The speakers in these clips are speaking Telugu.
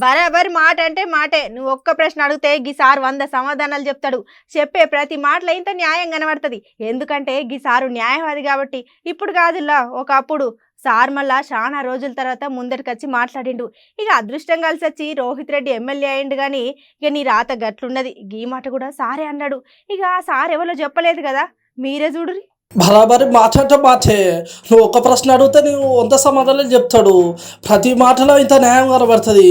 బరాబర్ మాట అంటే మాటే. నువ్వు ఒక్క ప్రశ్న అడిగితే గీసారు 100 సమాధానాలు చెప్తాడు. చెప్పే ప్రతి మాటలో ఇంత న్యాయం కనబడుతుంది. ఎందుకంటే గీసారు న్యాయవాది కాబట్టి. ఇప్పుడు కాదుల్లా, ఒకప్పుడు సార్ మళ్ళా చాలా రోజుల తర్వాత ముందటికొచ్చి మాట్లాడిండు. ఇక అదృష్టం కలిసి వచ్చి రోహిత్ రెడ్డి ఎమ్మెల్యే అయిండు. కానీ ఇక నీ రాత గట్లున్నది. గీ మాట కూడా సారే అన్నాడు. ఇక సార్ ఎవరో చెప్పలేదు కదా, మీరే చూడురి. బరాబరి మాట అంటే మాటే. నువ్వు ఒక్క ప్రశ్న అడిగితే నువ్వు 100 సమాధానాలు చెప్తాడు. ప్రతి మాటలో ఇంత న్యాయం కనబడుతుంది.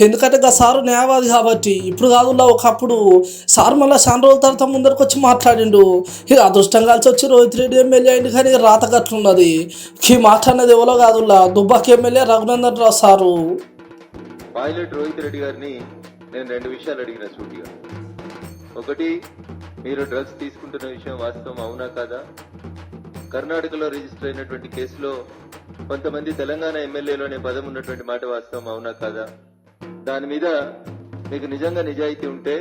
ఎందుకంటే ఇక సారు న్యాయవాది కాబట్టి. ఇప్పుడు కాదులా, ఒకప్పుడు సార్ మళ్ళీ చాలా రోజుల తర్వాత ముందరికి వచ్చి మాట్లాడిండు. ఇక అదృష్టం కలిసి వచ్చి రోహిత్ రెడ్డి ఎమ్మెల్యే అయింది. కానీ రాత గట్లున్నది. ఈ మాట అన్నది ఎవరో కాదులా, దుబ్బాకి MLA Raghunandan Rao sir. Pilot Rohit Reddy గారిని నేను 2 విషయాలు అడిగిన సూటిగా. ఒకటి, మీరు డ్రగ్స్ తీసుకుంటున్న విషయం వాస్తవం అవునా కాదా? కర్ణాటకలో రిజిస్టర్ అయినటువంటి కేసులో కొంతమంది తెలంగాణ ఎమ్మెల్యేలోనే పదం ఉన్నటువంటి మాట వాస్తవం అవునా కాదా? దాని మీద మీకు నిజంగా నిజాయితీ ఉంటే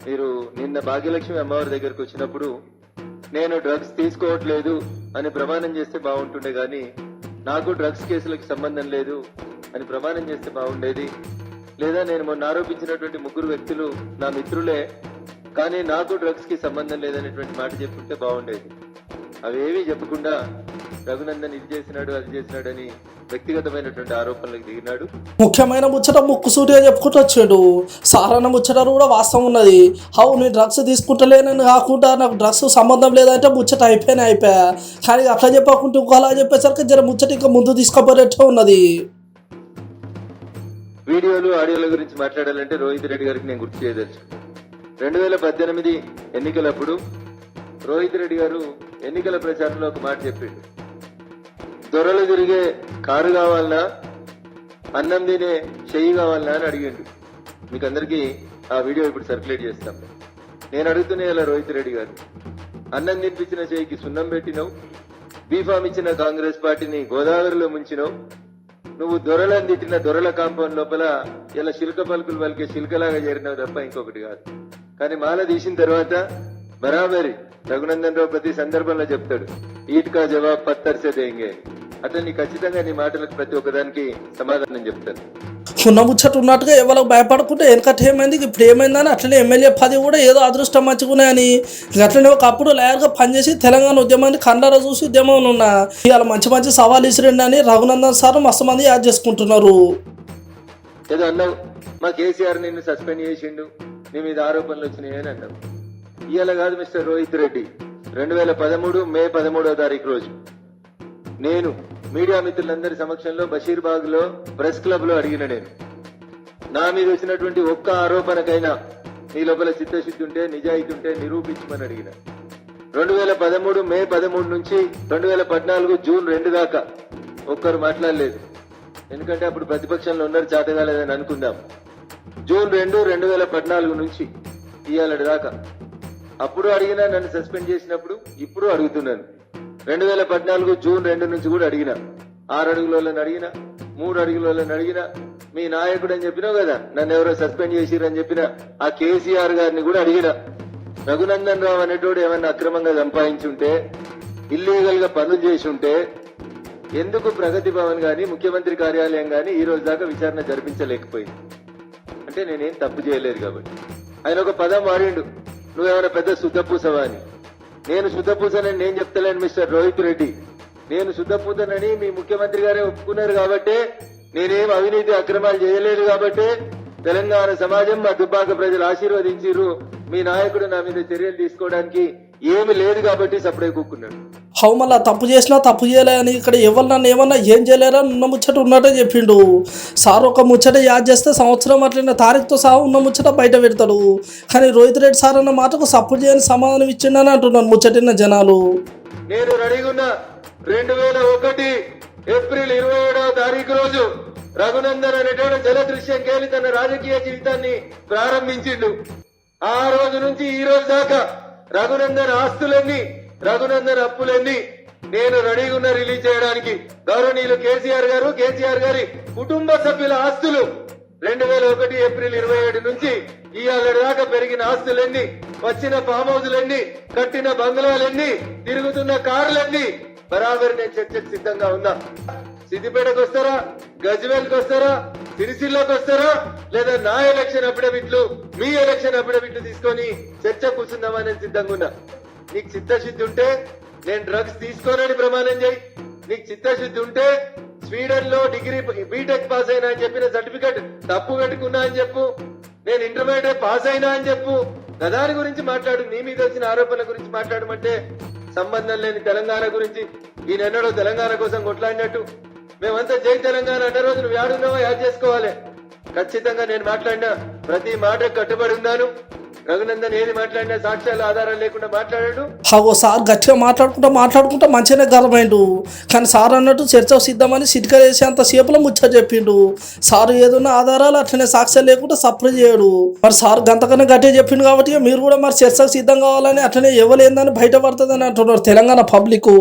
మీరు నిన్న భాగ్యలక్ష్మి అమ్మవారి దగ్గరకు వచ్చినప్పుడు నేను డ్రగ్స్ తీసుకోవట్లేదు అని ప్రమాణం చేస్తే బాగుంటుండే, గాని నాకు డ్రగ్స్ కేసులకు సంబంధం లేదు అని ప్రమాణం చేస్తే బాగుండేది. లేదా నేను మొన్న ఆరోపించినటువంటి 3 వ్యక్తులు నా మిత్రులే, కానీ నాకు డ్రగ్స్ కి సంబంధం లేదనేటువంటి మాట చెప్పుంటే బాగుండేది. అవేమీ చెప్పకుండా రఘునందన్ ఇది చేసినాడు అది చేసినాడు అని వ్యక్తిగతమైనటువంటి ఆరోపణలకు దిగినాడు. ముఖ్యమైన ముచ్చట ముక్కుసూటిగా చెప్పుకుంటూ వచ్చాడు. సారన్న ముచ్చట కూడా వాస్తవం ఉన్నది. అవు నేను డ్రగ్స్ తీసుకుంటలేనని కాకుండా నాకు డ్రగ్స్ సంబంధం లేదంటే ముచ్చట అయిపోయా. కానీ అట్లా చెప్పకుండా ఇంకోలా చెప్పేసరికి జర ముచ్చట ఇంకా ముందు తీసుకుపోయేట్టే ఉన్నది. వీడియోలు ఆడియోల గురించి మాట్లాడాలంటే రోహిత్ రెడ్డి గారికి నేను గుర్తు చేయదలుచు. 2018 ఎన్నికలప్పుడు రోహిత్ రెడ్డి గారు ఎన్నికల ప్రచారంలో ఒక మాట చెప్పిండు. దొరలు తిరిగే కారు కావాలన్నా, అన్నం తినే చెయ్యి కావాలన్నా అని అడిగిండు. మీకు అందరికీ ఆ వీడియో ఇప్పుడు సర్క్యులేట్ చేస్తాం. నేను అడుగుతున్నా ఇలా రోహిత్ రెడ్డి గారు, అన్నం తినిపించిన చెయ్యికి సున్నం పెట్టినవు, బీఫామ్ ఇచ్చిన కాంగ్రెస్ పార్టీని గోదావరిలో ముంచినవు, నువ్వు దొరలను తిట్టిన దొరల కాంపౌండ్ లోపల ఇలా శిల్క పలుకులు పలికే శిల్కలాగా చేరినావు తప్ప ఇంకొకటి కాదు. కానీ మాల తీసిన తర్వాత బరాబరి రఘునందన్ రావు ప్రతి సందర్భంలో చెప్తాడు, ఈట్కా జవాబ్ పత్తర్సే దేంగే. అతన్ని ఖచ్చితంగా నీ మాటలకు ప్రతి ఒక్కదానికి సమాధానం చెప్తాను. ఉన్న ముచ్చట ఉన్నట్టుగా ఎవరికి భయపడకుండా వెనకట్టు ఏమైంది ఇప్పుడు ఏమైందని అట్లనే ఎమ్మెల్యే 10 కూడా ఏదో అదృష్టం మంచుకున్నాయని అట్లనే ఒకప్పుడు లాయర్గా పనిచేసి తెలంగాణ ఉద్యమాన్ని కండారా చూసి ఉద్యమంలో ఉన్నా. ఇవాళ మంచి మంచి సవాల్ ఇసిరండి అని రఘునందన్ సార్ మస్తు మంది యాడ్ చేసుకుంటున్నారు. ఏదో అన్నావు, మా కేసీఆర్ నిన్ను సస్పెండ్ చేసిండు, నీ మీద ఆరోపణలు వచ్చినాయి అని అన్నావు. ఇవాళ కాదు మిస్టర్ రోహిత్ రెడ్డి, 2013 మే 13వ తారీఖు రోజు నేను మీడియా మిత్రులందరి సమక్షంలో బషీర్బాగ్ లో ప్రెస్ క్లబ్ లో అడిగిన, నేను నా మీద వచ్చినటువంటి ఒక్క ఆరోపణకైనా నీ లోపల చిత్తశుద్ధి ఉంటే నిజాయితీ ఉంటే నిరూపించమని అడిగిన. 2013 మే 13 నుంచి 2014 జూన్ 2 దాకా ఒక్కరు మాట్లాడలేదు. ఎందుకంటే అప్పుడు ప్రతిపక్షంలో ఉన్నారు, చేతగాలేదని అనుకుందాం. జూన్ 2, 2014 నుంచి ఇవాళ దాకా అప్పుడు అడిగినా, నన్ను సస్పెండ్ చేసినప్పుడు ఇప్పుడు అడుగుతున్నాను. 2014 జూన్ 2 నుంచి కూడా అడిగిన, 6 అడుగుల అడిగిన, 3 అడుగుల అడిగిన. మీ నాయకుడు అని చెప్పినావు కదా, నన్ను ఎవరో సస్పెండ్ చేసిరని చెప్పిన ఆ కేసీఆర్ గారిని కూడా అడిగిన. రఘునందన్ రావు అనేటోడు ఏమన్నా అక్రమంగా సంపాదించుంటే, ఇల్లీగల్ గా పనులు చేసి ఉంటే ఎందుకు ప్రగతి భవన్ గాని ముఖ్యమంత్రి కార్యాలయం గాని ఈ రోజు దాకా విచారణ జరిపించలేకపోయింది? అంటే నేనేం తప్పు చేయలేదు కాబట్టి. ఆయన ఒక పదం వాడిండు, నువ్వేమైనా పెద్ద శుద్ధపూసవా అని. నేను శుద్ధపూసనని నేను చెప్తలేను మిస్టర్ రోహిత్ రెడ్డి. నేను శుద్ధపూసనని మీ ముఖ్యమంత్రి గారే ఒప్పుకున్నారు కాబట్టి, నేనేం అవినీతి అక్రమాలు చేయలేదు కాబట్టి తెలంగాణ సమాజం, మా దుబ్బాక ప్రజలు ఆశీర్వదించిర్రు. మీ నాయకుడు నా మీద చర్యలు తీసుకోవడానికి ఏమి లేదు కాబట్టి సపడే కూక్కున్నాడు. హౌ మళ్ళా తప్పు చేసినా తప్పు చేయలే అని ఇక్కడ ఎవరు నన్ను ఏమన్నా ఏం చేయలేరా ఉన్న ముచ్చట ఉన్నట్టే చెప్పిండు సార్. ఒక ముచ్చట యాద్ చేస్తే సంవత్సరం అట్లనే తారీఖుతో సహా ఉన్న ముచ్చట బయట పెడతాడు. కానీ రోహిత్ రెడ్డి సార్ అన్న మాటకు సపోర్ట్ చేయని సమాధానం ఇచ్చిండని అంటున్నాను ముచ్చటిన జనాలు. నేను రెడీగున్నా. 2001 ఏప్రిల్ 27వ తారీఖు రోజు రఘునందన్ అనేటువంటి జలదృశ్యం కేలి తన రాజకీయ జీవితాన్ని ప్రారంభించిండు. ఆ రోజు నుంచి ఈ రోజు దాకా రఘునందన్ ఆస్తులన్నీ, రఘునందన్ అప్పులన్నీ నేను రెడీగా ఉన్న రిలీజ్ చేయడానికి. గౌరవనీయులు కేసీఆర్ గారు, కేసీఆర్ గారి కుటుంబ సభ్యుల ఆస్తులు 2001 ఏప్రిల్ 27 నుంచి ఇవాళ దాకా పెరిగిన ఆస్తులన్నీ, వచ్చిన ఫామ్ హౌజులన్నీ, కట్టిన బంగ్లాలన్నీ, తిరుగుతున్న కార్లన్నీ బరాబర్ నేను చర్చకు సిద్ధంగా ఉన్నా. సిద్దిపేటకు వస్తారా, గజ్వేల్కి వస్తారా, సిరిసిల్లోకి వస్తారా లేదా నా ఎలక్షన్ అఫిడవిట్లు మీ ఎలక్షన్ అఫిడవిట్లు తీసుకొని చర్చ కూర్చుందామని సిద్ధంగా ఉన్నా. నీకు చిత్తశుద్ధి ఉంటే నేను డ్రగ్స్ తీసుకోనని ప్రమాణం చేయి. నీకు చిత్తశుద్ధి ఉంటే స్వీడన్ లో డిగ్రీ బీటెక్ పాస్ అయినా అని చెప్పిన సర్టిఫికెట్ తప్పు పెట్టుకున్నా అని చెప్పు. నేను ఇంటర్మీడియట్ పాస్ అయినా అని చెప్పు. దాని గురించి మాట్లాడు. నీ మీద వచ్చిన ఆరోపణల గురించి మాట్లాడమంటే సంబంధం లేని తెలంగాణ గురించి ఈయనెన్నడో తెలంగాణ కోసం కొట్లాడినట్టు మేమంతా జై తెలంగాణ అన్న రోజు నువ్వు యాడున్నావో యాడ్ చేసుకోవాలి. ఖచ్చితంగా నేను మాట్లాడినా ప్రతి మాట కట్టుబడి ఉన్నాను. రఘునందన్ ఏది మాట్లాడినా సాక్ష్యాలు ఆధారాలు లేకుండా మాట్లాడాడు. అగో సార్ గట్టిగా మాట్లాడుకుంటా మంచిగానే గర్వమైండు. కానీ సార్ అన్నట్టు చర్చ సిద్ధమని సిటికలు వేసి అంత సేపులో ముచ్చట చెప్పిండు. సార్ ఏదన్నా ఆధారాలు అట్లనే సాక్ష్యాలు లేకుండా సప్లై చేయడు. మరి సార్ గంతకన్నా గట్టిగా చెప్పిండు కాబట్టి మీరు కూడా మరి చర్చకు సిద్ధం కావాలని అట్లనే ఇవ్వలేదని బయటపడుతుందని అంటున్నారు తెలంగాణ పబ్లిక్.